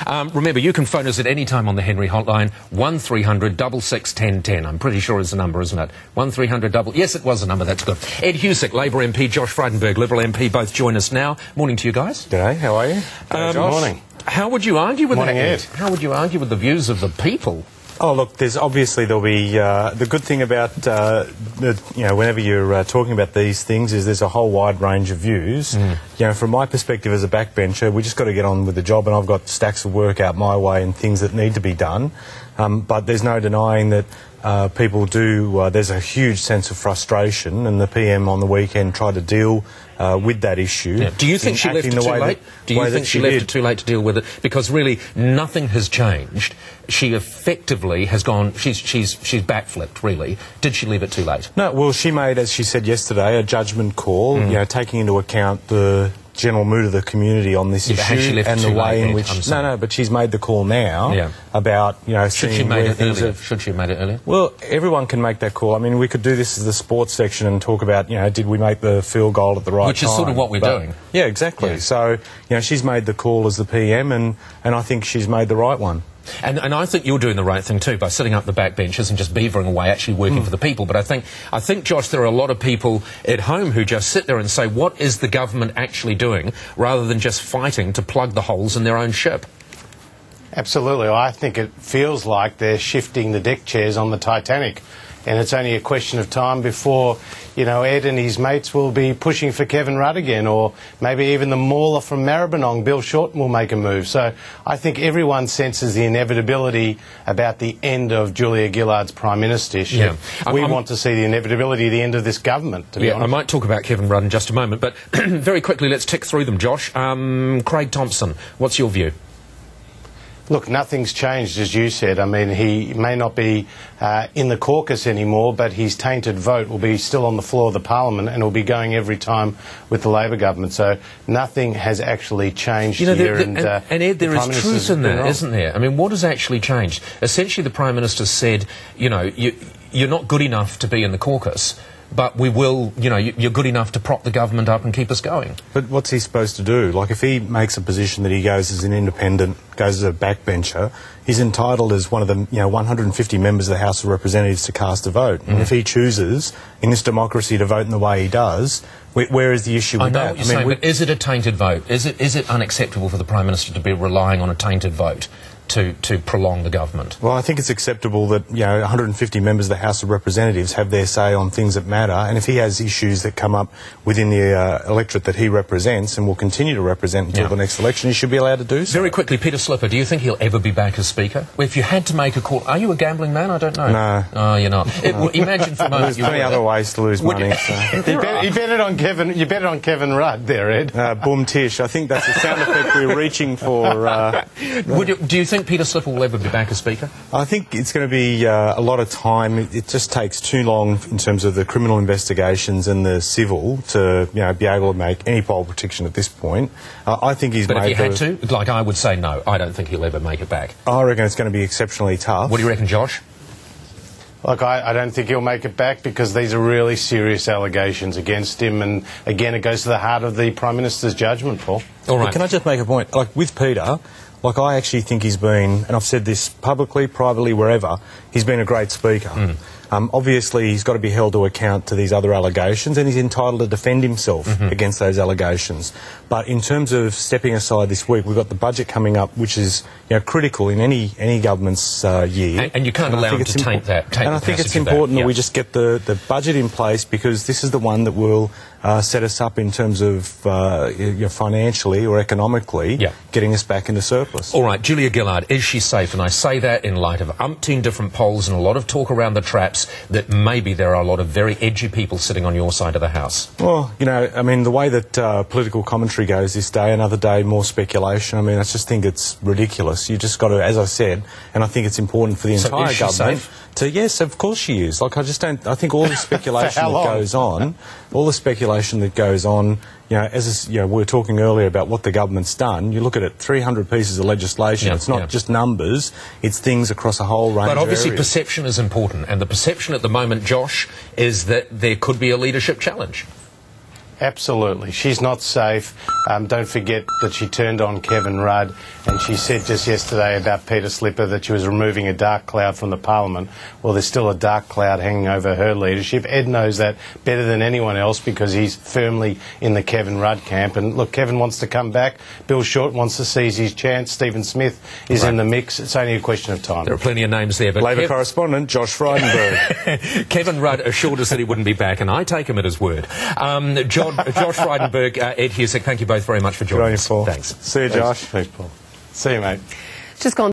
Remember, you can phone us at any time on the Henry hotline, 1300 66 1010. I'm pretty sure it's the number, isn't it? 1300 Yes, it was a number. That's good. Ed Husic, Labour MP, Josh Frydenberg, Liberal MP, both join us now. Morning to you guys. G'day, how are you? Good morning. How would you argue with Morning, that, Ed. How would you argue with the views of the people? Oh, look, there's there'll be the good thing about whenever you're talking about these things is there's a whole wide range of views. You know, from my perspective as a backbencher, we just got to get on with the job, and I've got stacks of work out my way and things that need to be done. But there's no denying that people do. There's a huge sense of frustration, and the PM on the weekend tried to deal with that issue. Yeah. Do you think she left it too late? Do you think she left it too late to deal with it? Because really, nothing has changed. She effectively has gone. She's backflipped. Really, did she leave it too late? No. Well, she made, as she said yesterday, a judgment call. You know, taking into account the general mood of the community on this issue and the way in which... No, but she's made the call now about, you know, Should she have made it earlier? Should she have made it earlier? Well, everyone can make that call. I mean, we could do this as the sports section and talk about, you know, did we make the field goal at the right time? Which is sort of what we're doing. Yeah, exactly. Yeah. So, you know, she's made the call as the PM, and I think she's made the right one. And I think you're doing the right thing too by sitting up the backbenches and just beavering away, actually working for the people. But I think, Josh, there are a lot of people at home who just sit there and say, what is the government actually doing, rather than just fighting to plug the holes in their own ship? Absolutely. I think it feels like they're shifting the deck chairs on the Titanic. And it's only a question of time before, you know, Ed and his mates will be pushing for Kevin Rudd again, or maybe even the mauler from Maribyrnong, Bill Shorten, will make a move. So I think everyone senses the inevitability about the end of Julia Gillard's Prime Ministership. Yeah. We want to see the inevitability of the end of this government, to be honest. I might talk about Kevin Rudd in just a moment, but very quickly, let's tick through them, Josh. Craig Thompson, what's your view? Look, nothing's changed, as you said. I mean, he may not be in the caucus anymore, but his tainted vote will be still on the floor of the Parliament, and will be going every time with the Labor government. So nothing has actually changed here. And Ed, there is truth in that, isn't there? I mean, what has actually changed? Essentially, the Prime Minister said, you know, you're not good enough to be in the caucus, but we will, you know, you're good enough to prop the government up and keep us going. But what's he supposed to do? Like, if he makes a position that he goes as an independent, goes as a backbencher, he's entitled as one of the, you know, 150 members of the House of Representatives to cast a vote. And if he chooses, in this democracy, to vote in the way he does, where is the issue with that? I know what you're saying, but is it a tainted vote? Is it unacceptable for the Prime Minister to be relying on a tainted vote to prolong the government? Well, I think it's acceptable that, you know, 150 members of the House of Representatives have their say on things that matter, and if he has issues that come up within the electorate that he represents and will continue to represent until the next election, he should be allowed to do so. Very quickly, Peter Slipper, do you think he'll ever be back as Speaker? If you had to make a call... Are you a gambling man? I don't know. No. Oh, you're not. Imagine for a moment... There's plenty other ways to lose money. So. You bet it on Kevin Rudd there, Ed. Boom tish. I think that's the sound effect we're reaching for. Do you think Peter Slipper will ever be back as Speaker? I think it's going to be a lot of time. It just takes too long in terms of the criminal investigations and the civil to, you know, be able to make any poll prediction at this point. I think he's But made... if he had to, like, I would say no. I don't think he'll ever make it back. I reckon it's going to be exceptionally tough. What do you reckon, Josh? Look, I don't think he'll make it back, because these are really serious allegations against him, and again, it goes to the heart of the Prime Minister's judgment, Paul. All right. But can I just make a point? Like, with Peter... Like, I actually think he's been, and I've said this publicly, privately, wherever, he's been a great speaker. Obviously, he's got to be held to account to these other allegations, and he's entitled to defend himself against those allegations. But in terms of stepping aside this week, we've got the budget coming up, which is, you know, critical in any government's year. And you can't allow him to taint that. And I think it's important that we just get the budget in place, because this is the one that will set us up in terms of financially or economically getting us back into surplus. All right, Julia Gillard, is she safe? And I say that in light of umpteen different polls and a lot of talk around the traps that maybe there are a lot of very edgy people sitting on your side of the House. Well, you know, I mean, the way that political commentary goes this day, another day more speculation, I mean, I just think it's ridiculous. You just got to, as I said, and I think it's important for the entire government to... Yes, of course she is. Like, I just don't... I think all the speculation that goes on, you know, as we were talking earlier about what the government's done, you look at it, 300 pieces of legislation. It's not just numbers, it's things across a whole range of areas. But obviously perception is important, and the perception at the moment, Josh, is that there could be a leadership challenge. Absolutely. She's not safe. Don't forget that she turned on Kevin Rudd, and she said just yesterday about Peter Slipper that she was removing a dark cloud from the Parliament. Well, there's still a dark cloud hanging over her leadership. Ed knows that better than anyone else because he's firmly in the Kevin Rudd camp. And look, Kevin wants to come back. Bill Short wants to seize his chance. Stephen Smith is in the mix. It's only a question of time. There are plenty of names there. But Labor correspondent Josh Frydenberg. Kevin Rudd assured us that he wouldn't be back, and I take him at his word. Josh Frydenberg, Ed Husic, thank you both very much for joining us. Paul. Thanks. See you, Josh. Thanks, Paul. See you, mate. Just gone.